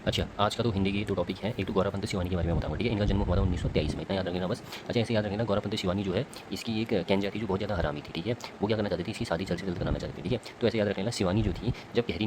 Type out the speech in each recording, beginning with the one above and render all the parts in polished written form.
अच्छा, आज का तो हिंदी की जो टॉपिक है, एक तो गौरापंत शिवानी के बारे में बताऊँगा, ठीक है? इनका जन्म हुआ था 1923 में, इतना याद रखना बस। अच्छा, ऐसे याद रखना गौरापंत शिवानी जो है, इसकी एक कैंजा थी जो बहुत ज़्यादा हरामी थी, ठीक है? वो क्या करना चाहती थी, इसकी शादी जल्द से जल्द कराना चाहती थी, ठीक है? तो ऐसे याद रख लेना शिवानी जो थी, जब गहरी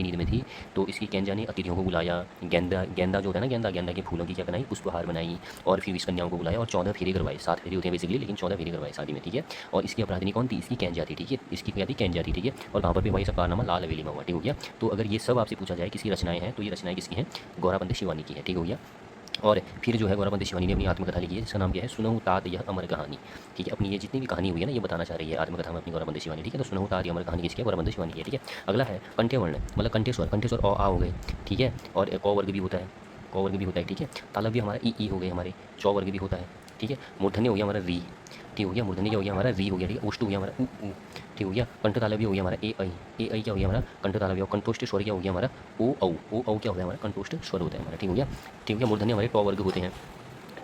नींद में थी, तो इसकी कैंजा ने अतिथियों को बुलाया, गेंदा गेंदा जो होता है ना गेंदा, गेंदा के फूलों की क्या बनाई, पुष्पहार बनाई और फिर 20 कन्याओं को बुलाया और 14 फेरे करवाए। 7 फेरे होते हैं बेसिकली, लेकिन 14 फेरे करवाए शादी में, ठीक है? और इसकी अपराधिनी कौन थी? इसकी कैंजा थी, ठीक है? इसकी क्या थी? कैंजा थी, ठीक है? और वहाँ पर भी वही सब कारनामा लाल हवेली में हुआ, ठीक हो गया? तो अगर ये सब आपसे पूछा जाए किसकी रचनाएँ हैं, तो ये रचनाएँ किसकी हैं? गौरापंत शिवानी की है, ठीक हो गया? और फिर जो है गौरापंत शिवानी ने अपनी आत्मकथा लिखी है जिसका नाम क्या है? सुनहु तात यह अमर कहानी, ठीक है? अपनी ये जितनी भी कहानी हुई है ना, ये बताना चाह रही है आत्मकथा में अपनी गौरापंत शिवानी, ठीक है? तो सुनहु तात यह अमर कहानी किसकी है? गौरापंत शिवानी की है, ठीक है? अगला है कंठ्य वर्ण, मतलब कंठ्य स्वर, कंठ्य स्वर अ आ हो गए, ठीक है? और क वर्ग भी होता है, क वर्ग भी होता है, ठीक है? तालव्य हमारा ई हो गए हमारे, च वर्ग भी होता है, ठीक है? मूर्धन्य हो गया हमारा री, ठीक हो गया? मूर्धन्य क्या हो गया हमारा? री हो गया, ठीक है? ओष्ठ हो गया हमारा उ, ठीक हो गया? कंठ तालव्य हो गया हमारा ए ऐ क्या हो गया हमारा? कंठ तालव्य। और कंठोष्ठ स्वर क्या हो गया हमारा? ओ औ क्या हो गया हमारा? कंठोष्ठ स्वर होता है हमारा, ठीक हो गया? ठीक हो गया? मूर्धन्य हमारे ट वर्ग होते हैं,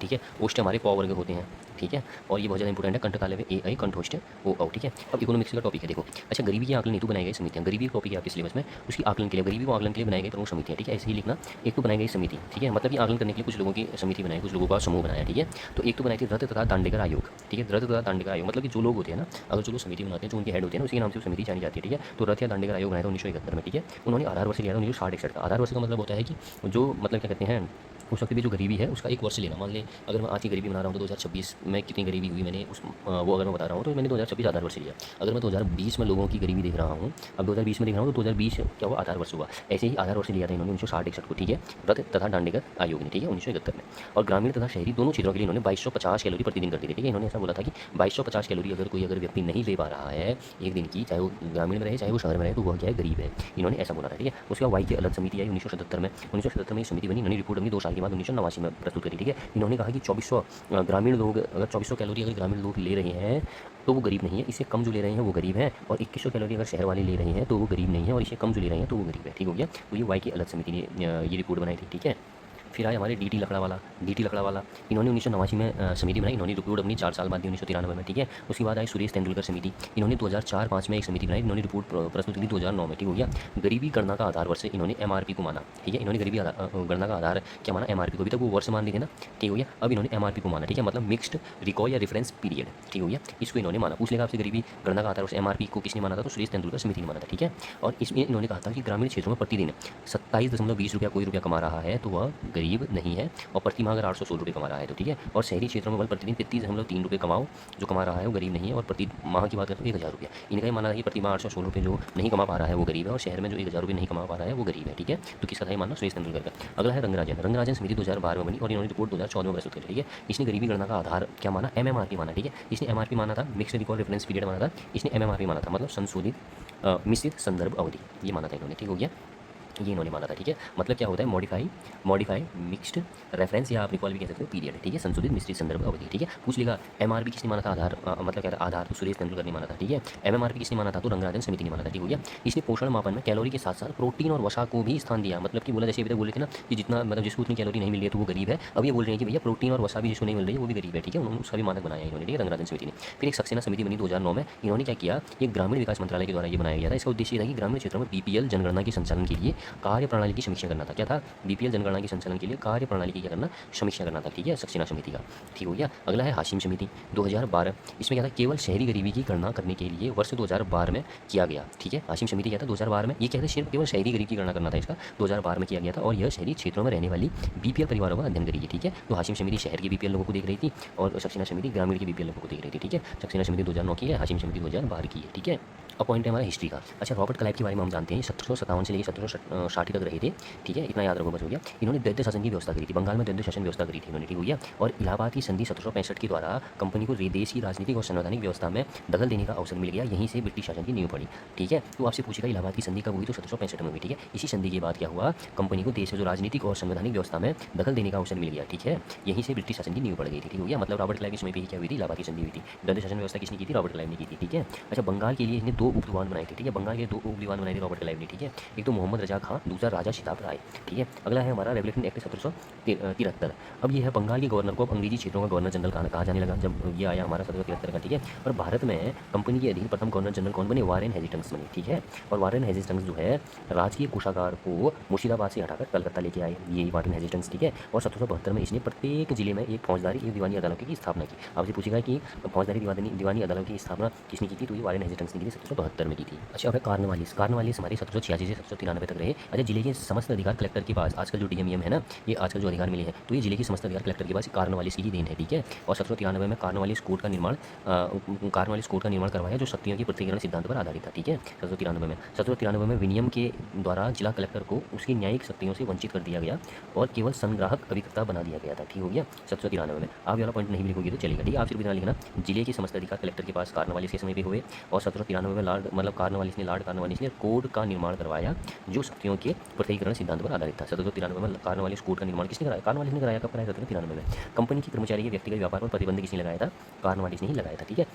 ठीक है? ओष्ठ हमारे प वर्ग होते हैं, ठीक है? और ये बहुत ज़्यादा इंपॉर्टेंट है, कंठ तालव्य ए ऐ कंठोष्ठ ओ औ, ठीक है? अब इकोनॉमिक्स का टॉपिक है, देखो। अच्छा, गरीबी के आकलन हेतु बनाई गई समितियाँ, गरीबी एक टॉपिक है आपके सिलेबस में, उसकी आकलन के लिए, गरीबी को आकलन के लिए बनाई गई प्रमुख समितियाँ, ठीक है? ऐसे ही लिखना। एक तो बनाई गई समिति, ठीक है? मतलब कि आकलन करने के लिए कुछ लोगों की समिति बनाई, कुछ लोगों का समूह बनाया, ठीक है? तो एक तो बनाई थी रथ तथा दांडेकर आयोग, ठीक है? रथ तथा दांडेकर आयोग मतलब कि जो लोग होते हैं ना, अगर जो लोग समिति बनाते हैं, जो उनके हेड होते हैं ना, उसी के नाम से वो समिति जानी जाती है, ठीक है? तो रथ या दांडेकर आयोग बनाया था 1971 में, ठीक है? उन्होंने आधार वर्ष लिया था 1960-61 का। आधार वर्ष का मतलब होता है कि जो मतलब क्या कहते हैं, उस वक्त भी जो गरीबी है उसका एक वर्ष लेना। मान लें अगर मैं आज की गरीबी बना रहा हूँ तो 2026 में कितनी गरीबी हुई, मैंने वो अगर मैं बता रहा हूँ तो मैंने 2026 आधार वर्ष लिया। अगर मैं 2020 में लोगों की गरीबी देख रहा हूँ, अब 2020 में देख रहा हूँ, तो 2020 क्या हुआ? आधार वर्ष हुआ। ऐसे ही आधार वर्ष लिया था इन्होंने 1960-61 को, ठीक है? रथ तथा दांडेकर आयोग ने, ठीक है? 1971 में। और ग्रामीण तथा शहरी दोनों क्षेत्रों के लिए इन्होंने 2250 कैलोरी प्रतिदिन कर दी थी, ठीक है? इन्होंने ऐसा बोला था कि 2250 कैलोरी अगर व्यक्ति नहीं ले पा रहा है एक दिन की, चाहे वो ग्रामीण में रहे चाहे वो शहर में रहे, तो वह क्या है? गरीब है। इन्होंने ऐसा बोला था, ठीक है? उसके बाद वाई की अलग समिति आई 1977 में। 1977 में ये समिति बनी, इन्होंने रिपोर्ट अपनी 2 साल के बाद 1989 में प्रस्तुत करी, ठीक है? इन्होंने कहा कि 2400 ग्रामीण लोग, अगर 2400 कैलोरी अगर ग्रामीण लोग ले रहे हैं तो वो गरीब नहीं है, इससे कम जो ले रहे हैं वो गरीब हैं। और 2100 कैलोरी अगर शहर वाले ले रहे हैं तो वो गरीब नहीं है, और इससे कम जो ले रहे हैं तो वो गरीब है, ठीक हो गया? तो ये वाई की अलग समिति ने ये रिपोर्ट बनाई थी, ठीक है? फिर आए हमारे डी टी लकड़ावाला, इन्होंने 1989 में समिति बनाई, इन्होंने रिपोर्ट अपनी 4 साल बाद दी 1993 में, ठीक है? उसके बाद आए सुरेश तेंदुलकर समिति, इन्होंने 2004-5 में एक समिति बनाई, इन्होंने रिपोर्ट प्रस्तुत की 2009 में, ठीक हो गया? गरीबी गणना का आधार वर्ष इन्होंने एमआरपी को माना, ठीक है? इन्होंने गरीबी गणना का आधार क्या माना? एमआरपी को। अभी तक वो वर्ष मान रहे थे ना, ठीक हो गया? अब इन्होंने एमआरपी को माना, ठीक है? मतलब मिक्स्ड रिकॉल या रेफरेंस पीरियड, ठीक हो गया? इसको इन्होंने माना। पूछ लेगा आपसे गरीबी गणना का आधार वर्ष एमआरपी को किसने माना था? तो सुरेश तेंदुलकर समिति ने माना था, ठीक है? और इसमें इन्होंने कहा था कि ग्रामीण क्षेत्रों में प्रतिदिन 27.20 रुपया कोई रुपया कमा रहा है तो वह गरीब नहीं है, और प्रति माह अगर 816 रुपये कमा रहा है तो, ठीक है? और शहरी क्षेत्रों में बल प्रतिदिन 33.3 रुपये कमाओ जो कमा रहा है वो गरीब नहीं है, और प्रति माह की बात करें तो 1000 रुपया। इनका ये मानना है कि प्रति माह 816 रुपये जो नहीं कमा पा रहा है वो गरीब है, और शहर में जो 1000 रुपये नहीं कमा पा रहा है वो गरीब है, ठीक है? तो किसका था ये मानना? सुरेश तेंदुलकर का। अगला है रंगराजन समिति 2012 में बनी, और इन्होंने रिपोर्ट 2014 में प्रस्तुत करी, ठीक है? इसने गरीबी गणना का आधार क्या माना? एमएमआरपी माना, ठीक है? इसने एमआरपी माना था, मिक्स्ड रिकॉल रेफरेंस पीरियड माना था, इसने एमएमआरपी माना था, मतलब संशोधित मिश्रित संदर्भ अवधि, ये माना था इन्होंने, ठीक हो गया? ये इन्होंने माना था, ठीक है? मतलब क्या होता है? मॉडिफाई मिक्स्ड रेफरेंस, या आप रिकॉल भी कह सकते हो, पीरियड, ठीक है? संशोधित मिश्रित संदर्भ अवधि, ठीक है? पूछ लेगा एमआरपी किसने माना था? आधार मतलब क्या था? आधार तो सुरेश तेंदुलकर ने माना था, ठीक है? एमएमआरपी किसने माना था? तो रंगराजन समिति ने माना था, ठीक हो गया? इसने पोषण मापन में कैलोरी के साथ साथ प्रोटीन और वसा को भी स्थान दिया, मतलब कि बोला जैसे अभी तक बोले थे ना कि जितना मतलब जिसको उतनी कैलोरी नहीं मिल रही है तो वो गरीब है, अब ये बोल रहे हैं कि भैया प्रोटीन और वसा भी जिसको नहीं मिल रही है वो भी गरीब है, ठीक है? उन्होंने उसका भी मानक बनाया इन्होंने, ठीक है? रंगराजन समिति ने। फिर एक सक्सेना समिति बनी 2009 में, इन्होंने क्या किया? ये ग्रामीण विकास मंत्रालय के द्वारा ये बनाया गया था। इसका उद्देश्य था कि ग्रामीण क्षेत्रों में बीपीएल जनगणना के संचालन के लिए कार्य प्रणाली की समीक्षा करना था। क्या था? बीपीएल जनगणना के संचालन के लिए कार्य प्रणाली की क्या करना? समीक्षा करना था, ठीक है? सक्सेना समिति का, ठीक हो गया? अगला है हाशिम समिति 2012, इसमें क्या था? केवल शहरी गरीबी की गणना करने के लिए वर्ष 2012 में किया गया, ठीक है? हाशिम समिति क्या था? 2012 में ये क्या था? सिर्फ केवल शहरी गरीब की गणना करना था, इसका 2012 में किया गया था, और यह शहरी क्षेत्रों में रहने वाली बीपीएल परिवारों का अध्ययन करेगी, ठीक है? तो हाशिम समिति शहर के बीपीएल लोगों को देख रही थी, और सक्सेना समिति ग्रामीण के बीपीएल लोगों को देख रही थी, ठीक है? सक्सेना समिति 2009 की है, हाशिम समिति 2012 की है, ठीक है? अब पॉइंट है हमारा हिस्ट्री का। अच्छा, रॉबर्ट क्लाइव के बारे में हम जानते हैं, 1757 से लेकर 1760 तक रहे थे, ठीक है? इतना याद रखो बस, हो गया? इन्होंने द्वैध शासन की व्यवस्था करी थी, बंगाल में द्वैध शासन व्यवस्था करी थी इन्होंने, ठीक हो गया? और इलाहाबाद की संधि 1765 के द्वारा कंपनी को विदेशी राजनीतिक और संवैधानिक व्यवस्था में दखल देने का अवसर मिल गया, यहीं से ब्रिटिश शासन की नींव पड़ी, ठीक है? तो आपसे पूछेगा इलाहाबाद की संधि कब हुई? तो 1765 में हुई, ठीक है? इसी संधि के बाद क्या हुआ? कंपनी को देश में जो राजनीतिक और संवैधानिक व्यवस्था में दखल देने का अवसर मिल गया, ठीक है? यहीं से ब्रिटिश शासन की नींव पड़ गई थी, ठीक हो गया? मतलब रॉबर्ट क्लाइव के समय पे ही क्या हुई थी? इलाहाबाद की संधि हुई थी। द्वैध शासन व्यवस्था किसने की थी? रॉबर्ट क्लाइव ने की थी, ठीक है? अच्छा, बंगाल के लिए इसने 2 उप दीवान बनाए थे, ठीक है। बंगाल के 2 उप दीवान बनाए थे रॉबर्ट क्लाइव ने, ठीक है। एक तो मोहम्मद रजा खां, दूसरा राजा शिताब राय, ठीक है। अगला है हमारा रेगुलेशन एक्ट 1773। अब ये है बंगाल के गवर्नर को अब अंग्रेजी क्षेत्रों का गवर्नर जनरल कहा जाने लगा जब ये आया हमारा 1773 का, ठीक है। और भारत में कंपनी के अधीन प्रथम गवर्नर जनरल कौन बने? वारेन हेजिटेंस बने, ठीक है। और वारेन हेजिटेंस जो है राजकीय कोषागार को मुर्शिदाबाद से हटाकर कलकत्ता लेके आए, ये वारेन हेजिटेंस, ठीक है। और 1772 में इसने प्रत्येक जिले में एक फौजदारी एक दीवानी अदालत की स्थापना की। आपसे पूछेगा कि फौजदारी दीवानी अदालत की स्थापना किसने की थी? तो ये वारेन हेजिटेंस ने की थी, 1772 में की थी। अच्छा, अब है कार्नवालिस हमारे 1786 से 1793 तक रहे। अच्छा, जिले के समस्त अधिकार कलेक्टर के पास, आजकल जो डीएमईएम है ना, ये आजकल जो अधिकार मिले हैं, तो ये जिले के समस्त अधिकार कलेक्टर के पास कार्नवालिस की ही देन है, ठीक है। और 1793 में कार्नवालिस कोर्ट का निर्माण करवाया जो शक्तियों के पृथक्करण सिद्धांत पर आधारित था, ठीक है। 1793 में विनियम के द्वारा जिला कलेक्टर को उसकी न्यायिक शक्तियों से वंचित कर दिया गया और केवल संग्राहक अभिकर्ता बना दिया गया था, ठीक हो गया। 1793 में आप वाला पॉइंट नहीं भी लिखोगे तो चलेगा, ठीक है। आप सिर्फ इतना लिखना, जिले के समस्त अधिकार कलेक्टर के पास कार्नवालिस के समय पे हुए। और 1793 में लॉर्ड कार्नवालिस ने कोड का निर्माण करवाया जो शक्तियों के पृथक्करण सिद्धांत पर आधारित था। 1793 में कार्नवालिस कोड का निर्माण किसने कराया? कार्नवालिस ने कराया। कब कराया? 1793 में। कंपनी के कर्मचारी के व्यक्तिगत व्यापार पर प्रतिबंध किसने लगाया था? कार्नवालिस ने ही लगाया था, ठीक है।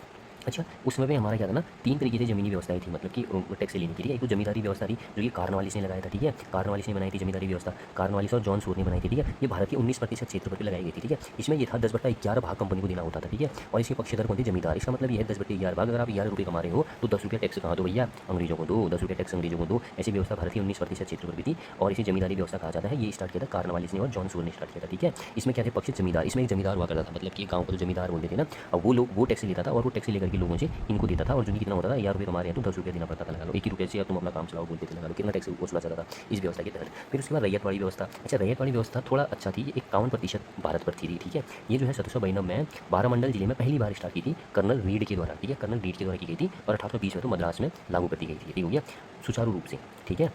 अच्छा, उसमें भी हमारा क्या था ना, 3 तरीके से ज़मीनी व्यवस्थाएं थी, मतलब कि टैक्स लेने की, ठीक है। एक तो जमींदारी व्यवस्था थी जो कि कार्नवालिस ने लगाया था, ठीक है। कार्नवालिस ने बनाई थी जमींदारी व्यवस्था, कार्नवालिस और जॉन सूर ने बनाई थी, ठीक है। ये भारत के 19% क्षेत्र पर लगाई गई थी, ठीक है। इसमें ये था 10/11 भाग कंपनी को देना होता था, ठीक है। और इसके पक्षधर कौन थे? जमींदार। इसका मतलब ये है 10/11 भाग। अगर आप 11 रुपये कमा रहे हो तो 10 रुपये टैक्स कहाँ दो भैया? अंग्रेजों को दो। 10 रुपये टैक्स अंग्रेजों को दो। ऐसी व्यवस्था भारत के 19% क्षेत्र पर भी थी और इसे जमींदारी व्यवस्था कहा जाता है। ये स्टार्ट किया था कार्नवालिस ने और जॉन सूर ने स्टार्ट किया था, ठीक है। इसमें क्या थे? पक्ष जमींदार। इसमें एक जमींदार हुआ करता था, मतलब कि गाँव को जो जमींदार बोलते थे ना, अब वो लोग वो टैक्स लेता था और वो टैक्स लेकर के लोगों से इनको देता था। और जो कितना होता था, 11 रुपये कमा रहे हैं तो 10 रुपये देना पड़ता था, लगा लो 1 ही रुपये से अब तुम अपना काम चलाओ बोलते थे, लगा लो कितना टैक्स वसूला जाता था इस व्यवस्था के तहत। फिर उसके बाद रैयतवाड़ी व्यवस्था। अच्छा, रैयतवाड़ी व्यवस्था थोड़ा अच्छा थी, 51% भारत पर थी, ठीक है। ये जो है 1792 में बारामंडल जिले में पहली बार स्टार्ट की थी कर्नल रीड के द्वारा, ठीक है। कर्नल रीड के द्वारा की गई थी और 1820 में तो मद्रास में लागू कर दी गई थी, ठीक हो गया, सुचारू रूप से, ठीक है।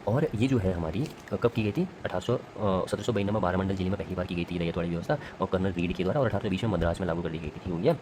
और ये जो है हमारी कब की गई थी? 1792 में बारामंडल जिले में पहली बार की गई थी रैयतवाड़ी व्यवस्था और कर्नल रीड के द्वारा, और 1820 में मद्रास में लागू कर दी गई थी, ठीक हो गया,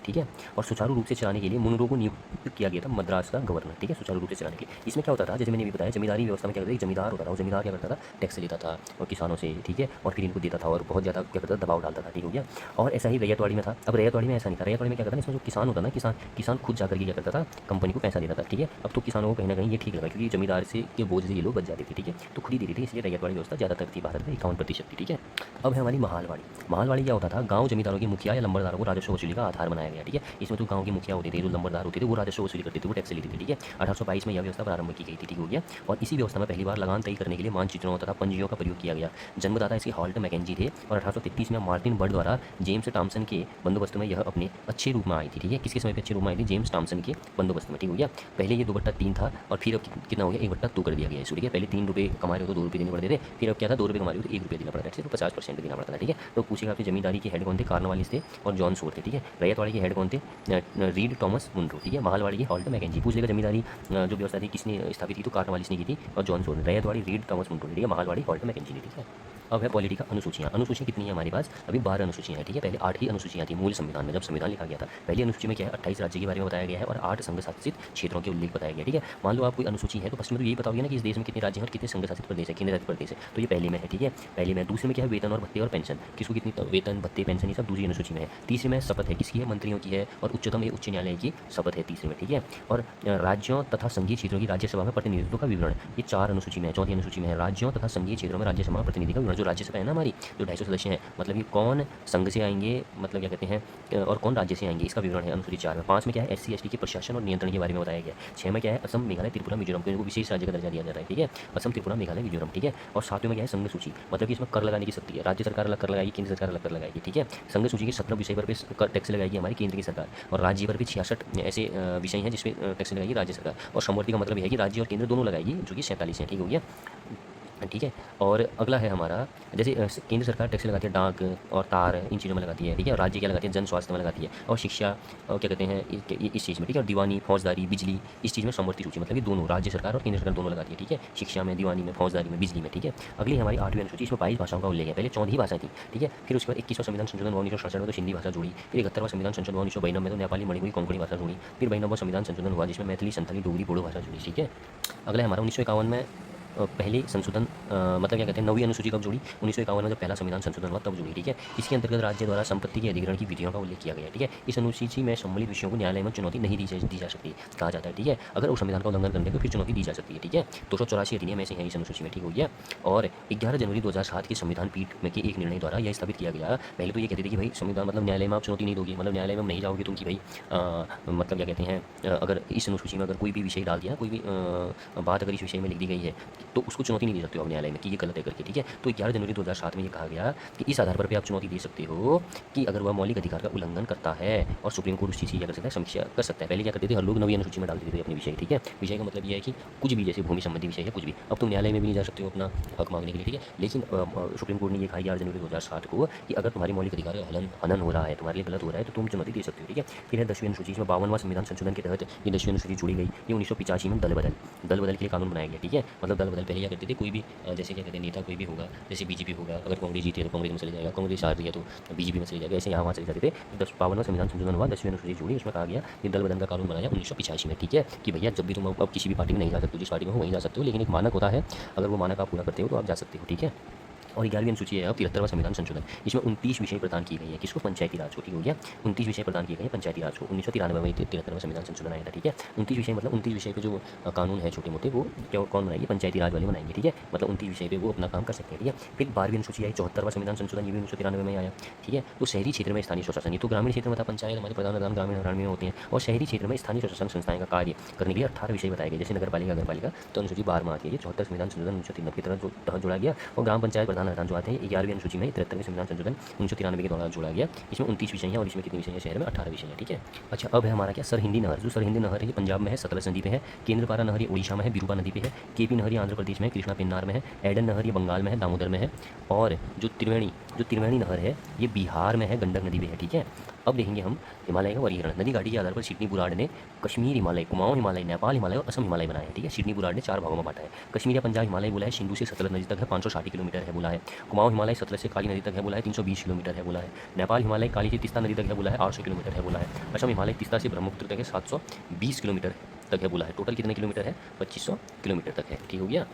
ठीक है। और सुचारू रूप से चलाने के लिए मुनरो को नियुक्त किया गया था मद्रास का गवर्नर, ठीक है, सुचारू रूप से चलाने के लिए। इसमें क्या होता था, जैसे मैंने भी बताया, जमींदारी व्यवस्था में क्या करता था, एक जमींदार होता था, वो जमींदार क्या करता था? टैक्स लेता था और किसानों से, ठीक है, और फिर इनको देता था और बहुत ज़्यादा क्या करता था? दबाव डालता था, ठीक हो गया। और ऐसा ही रैयतवाड़ी में था। अब रैयतवाड़ी में ऐसा नहीं था। रैयतवाड़ी में क्या करता था, इसमें जो किसान होता ना, किसान खुद जाकर के क्या करता था? कंपनी को पैसा देता था, ठीक है। अब तो किसानों को कहीं ना कहीं ये ठीक लगा क्योंकि जमींदार से के बोझ से ये लोग बच जाते थे, ठीक है, तो खुद ही देते थे, इसलिए रैयतवाड़ी व्यवस्था ज़्यादातर थी भारत में, 51% थी, ठीक है। अब है हमारी महालवाड़ी। महालवाड़ी क्या होता था? गाँव जमींदारों के मुखिया या लंबरदारों को राजस्व वसूली का आधार बनाया गया, ठीक है। इसमें तो गाँव के मुखिया होते थे, जो लंबरदार होते थे, वो राजस्व वसूली करते थे, वो टैक्स लेते थे, ठीक है। 1822 में यह व्यवस्था प्रारंभ की गई थी, ठीक हो गया। और इसी व्यवस्था में पहली बार लगान तय करने के लिए मानचित्रों तथा पंजियों का प्रयोग किया गया। जन्मदाता इसके हॉल्ट मैकेंजी थे और 1833 में मार्टिन बर्ड द्वारा जेम्स टॉमसन के बंदोबस्त में यह अपने अच्छे रूप में आई थी, ठीक है। किसके समय पे अच्छे रूप में आई थी? जेम्स टॉमसन के बंदोबस्त में, ठीक हो गया। पहले ये 2/3 था और फिर अब कितना हो गया? 1/2 कर दिया गया है, ठीक है। पहले 3 रुपये कमा रहे हो तो 2 रुपये देने पड़ते थे, फिर अब क्या था? 2 रुपये कमा रहे हो तो 1 रुपये देना पड़ता है, सिर्फ 50% देना पड़ता है, ठीक है। तो पूछेगा आपसे जमींदारी के हेड कौन थे? कार्नवालिस थे और जॉन सूर थे, ठीक है। रैयतवाड़ी के हेड कौन थे? रीड टॉमस मुनरो, ठीक है। महालवाड़ी की हॉल्ट मैकेंजी। पूछ लेगा जमींदारी जो व्यवस्था थी किसने स्थापित की? तो कार्नवालिस ने की थी और जॉन सूर ने। रैयतवाड़ी रीड टॉमस मुनरो, ठीक है। महालवाड़ी हॉल्ट मैकेंजी ने, ठीक है। अब है पॉलिटी का अनुसूचियाँ। अनुसूचियाँ कितनी है हमारे पास? अभी 12 अनुसूचियाँ हैं, ठीक है। पहले 8 ही अनुसूचियाँ थी मूल संविधान में, जब संविधान लिखा गया था। पहली अनुसूची में क्या है? 28 राज्य के बारे में बताया गया है और 8 संघ शासित क्षेत्रों के उल्लेख बताया गया, ठीक है। मान लो आप कोई अनुसूची है तो फर्स्ट में तो यही बताओगे ना कि इस देश में कितने राज्य हैं और कितने संघ शासित प्रदेश है, केंद्र शासित प्रदेश है, तो ये पहले में है, ठीक है। पहले में। दूसरे में क्या है? वेतन और भत्ते और पेंशन, किसको कितनी वेतन भत्ते पेंशन, ये सब दूसरी अनुसूची में है। तीसरे में शपथ है, किसकी है? मंत्रियों की है और उच्चतम एवं उच्च न्यायालय की शपथ है तीसरे में, ठीक है। और राज्यों तथा संघीय क्षेत्रों की राज्यसभा में प्रतिनिधित्व का विवरण, ये 4 अनुसूची में है। चौथी अनुसूची में है राज्यों तथा संघीय क्षेत्रों में राज्यसभा में प्रतिनिधि का विवरण। जो राज्यसभा है ना हमारी, जो 250 सदस्य हैं, मतलब ये कौन संघ से आएंगे, मतलब क्या कहते हैं, और कौन राज्य से आएंगे, इसका विवरण है अनुसूची 4 में। 5 में क्या है? SC ST के प्रशासन और नियंत्रण के बारे में बताया गया। 6 में क्या है? असम मेघालय त्रिपुरा मिजोरम को इनको विशेष राज्य का दर्जा दिया जाता है, ठीक है। असम त्रिपुरा मेघालय मिजोरम, ठीक है। और 7वें में क्या है? संघ सूची, मतलब कि इसमें कर लगाने की शक्ति है, राज्य सरकार अलग कर लगाएगी, केंद्र सरकार अलग कर लगाएगी, ठीक है। संघ सूची के 17 विषय पर टैक्स लगाएगी हमारी केंद्र की सरकार और राज्य पर भी 66 ऐसे विषय हैं जिसमें टैक्स लगाएगी राज्य सरकार। और समवर्ती का मतलब यह है कि राज्य और केंद्र दोनों लगाएगी, जो कि 47 है, ठीक हो गया, ठीक है। और अगला है हमारा, जैसे केंद्र सरकार टैक्स लगाती है डाक और तार, इन चीज़ों में लगाती है, ठीक है। और राज्य क्या लगाती है? जन स्वास्थ्य में लगाती है और शिक्षा और क्या कहते हैं इस चीज़ में, ठीक है। और दीवानी, फौजदारी, बिजली, इस चीज़ में समवर्ती सूची, मतलब ये दोनों राज्य सरकार और केंद्र सरकार दोनों लगाती है, ठीक है। शिक्षा में, दीवानी में, फौजदारी में, बिजली में, ठीक है। अगली हमारी 8वीं अनुसूची, इसमें 22 भाषाओं का उल्लेख है। पहले 14 ही भाषाएं थी, ठीक है। फिर उसके बाद 21वां संविधान संशोधन 1967 में तो हिंदी भाषा जुड़ी। फिर 71वां संविधान संशोधन 1992 में तो नेपाली, मणिपुरी, कोंकणी भाषा जुड़ी। फिर 92वां संविधान संशोधन हुआ जिसमें मैथिली, संथाली, डोगरी, बोडो भाषा जुड़ी, ठीक है। अगला हमारा 1951 में पहले संशोधन मतलब क्या कहते हैं, 9वीं अनुसूची कब जोड़ी, 1951 में जब पहला संविधान संशोधन हुआ तब जोड़ी, ठीक है। इसके अंतर्गत राज्य द्वारा संपत्ति के अधिग्रहण की विधियों का उल्लेख किया गया है, ठीक है। इस अनुसूची में सम्मिलित विषयों को न्यायालय में चुनौती नहीं दी जा सकती, कहा जाता है, ठीक है। अगर उस संविधान का उल्लंघन करने को फिर चुनौती दी जा सकती है, ठीक है। 284 अधिनियम ऐसे हैं इस अनुसूची में, ठीक हो गया। और 11 जनवरी 2007 के संविधान पीठ में के एक निर्णय द्वारा यह स्थापित किया गया। पहले तो ये कहते थे कि भाई संविधान मतलब न्यायालय में आप चुनौती नहीं दोगे, मतलब न्यायालय में नहीं जाओगे तुम कि भाई मतलब क्या कहते हैं, अगर इस अनुसूची में अगर कोई भी विषय डाल दिया, कोई भी बात अगर इस विषय में लिख दी गई है तो उसको चुनौती नहीं दे सकते हो आप न्यायालय में कि ये गलत है करके, ठीक है। तो 11 जनवरी 2007 में ये कहा गया कि इस आधार पर भी आप चुनौती दे सकते हो कि अगर वह मौलिक अधिकार का उल्लंघन करता है, और सुप्रीम कोर्ट उस चीज़ की क्या कर सकता है, समीक्षा कर सकता है। पहले क्या करते थे, हर लोग 9वीं अनुसूची में डाल देते थे अपने विषय, ठीक है। विषय का मतलब ये है कि कुछ भी, जैसे भूमि संबंधी विषय है कुछ भी, अब तुम न्यायालय में भी नहीं जा सकते हो अपना हक मांगने के लिए, ठीक है। लेकिन सुप्रीम कोर्ट ने ये कहा 11 जनवरी 2007 को कि अगर तुम्हारी मौलिक अधिकार का हनन हो रहा है, तुम्हारे लिए गलत हो रहा है, तो तुम चुनौती दे सकते हो, ठीक है। फिर है 10वीं अनुसूची में 52वां संविधान संशोधन के तहत ये 10वीं अनुसूची जोड़ी गई। ये 1985 में दल बदल के लिए कानून बनाया गया, ठीक है। मतलब दल बदल पहले क्या करते थे, कोई भी जैसे क्या कहते हैं नेता कोई भी होगा, जैसे बीजेपी होगा, अगर कांग्रेस जीती है तो कांग्रेस में चले जाएगा, कांग्रेस हार रही है तो बीजेपी में चले जाएगा, ऐसे यहाँ वहाँ चले जाते थे। 52वां संविधान संशोधन हुआ, 10वीं अनुसूची जोड़ी, उसमें कहा गया कि दल बदल का कानून बनाया 1985 में, ठीक है। कि भैया जब भी तुम अब किसी भी पार्टी में नहीं जा सकते हो, जिस पार्टी में हो वहीं जा सकते हो, लेकिन एक मानक होता है, अगर वो मानक आप पूरा करते हो तो आप जा सकते हो, ठीक है। और 11वीं अनुसूची है अब 73वां संविधान संशोधन, इसमें 29 विषय प्रदान किए गए हैं, किसको, पंचायती राज को, ठीक हो गया। 29 विषय प्रदान किए गए हैं पंचायती राज को। 1993 में 73वां संविधान संशोधन आया था, ठीक है। 29 विषय मतलब 29 विषय पे जो कानून है छोटे मोटे, वो कौन बनाएंगे, पंचायती राज वाले बनाएंगे, ठीक है। मतलब 29 विषय पे वो अपना काम कर सकते हैं, ठीक है। फिर 12वीं अनुसूची आई, 74वां संविधान संशोधन, ये भी 1993 में आया, ठीक है। तो शहरी क्षेत्र में स्थानीय स्वशासन, ये तो ग्रामीण क्षेत्र में था, पंचायत हमारे प्रधान ग्रामीण में होते हैं, और शहरी क्षेत्र में स्थानीय स्वशासन संस्थाएं का कार्य करने के लिए 18 विषय बताए गए, जैसे नगर पालिका तो अनुसूची 12 में आती है। 74 संविधान संशोधन 1993 के तहत जोड़ा गया। और ग्राम पंचायत प्रधान जो आते हैं 11वीं अनुसूची में 73वें संविधान संशोधन 1993 के दौरान जोड़ा गया। इसमें 29 विषय हैं, और इसमें कितने विषय हैं, शहर में 18 विषय हैं, ठीक है। अच्छा, अब है हमारा क्या, सरहिंदी नहर। जो सरहिंदी नहर है ये पंजाब में है, सतलज नदी पे है। केंद्रपारा नहर ये उड़ीसा में है, बिरूपा नदी पे है। केपी नहर ये आंध्र प्रदेश में है, कृष्णा पेन्नार में है। एडन नहर ये बंगाल में है, दामोदर में है। और जो त्रिवेणी नहर है ये बिहार में है, गंडक नदी पे है, ठीक है। अब देखेंगे हम हिमालय का वर्गीकरण। नदी घाटी के आधार पर सिडनी बुराड़ ने कश्मीर हिमालय, कुमाऊं हिमालय, नेपाल हिमालय और असम हिमालय बनाया है, ठीक है। सिडनी बुराड़ ने 4 भागों में बांटा है। कश्मीर या पंजाब हिमालय बोला है, सिंधु से सतलज नदी तक है, 560 किलोमीटर है बोला है। कुमाऊं हिमालय सतलज से काली नदी तक है बोला है, 320 किलोमीटर है बोला है। नेपाल हिमालय काली से तीस्ता नदी तक है बोला है, 800 किलोमीटर है बोला है। असम हिमालय तीस्ता से ब्रह्मपुत्र तक है, 720 किलोमीटर तक है बोला है। टोटल कितने किलोमीटर है, 2500 किलोमीटर तक है, ठीक हो गया।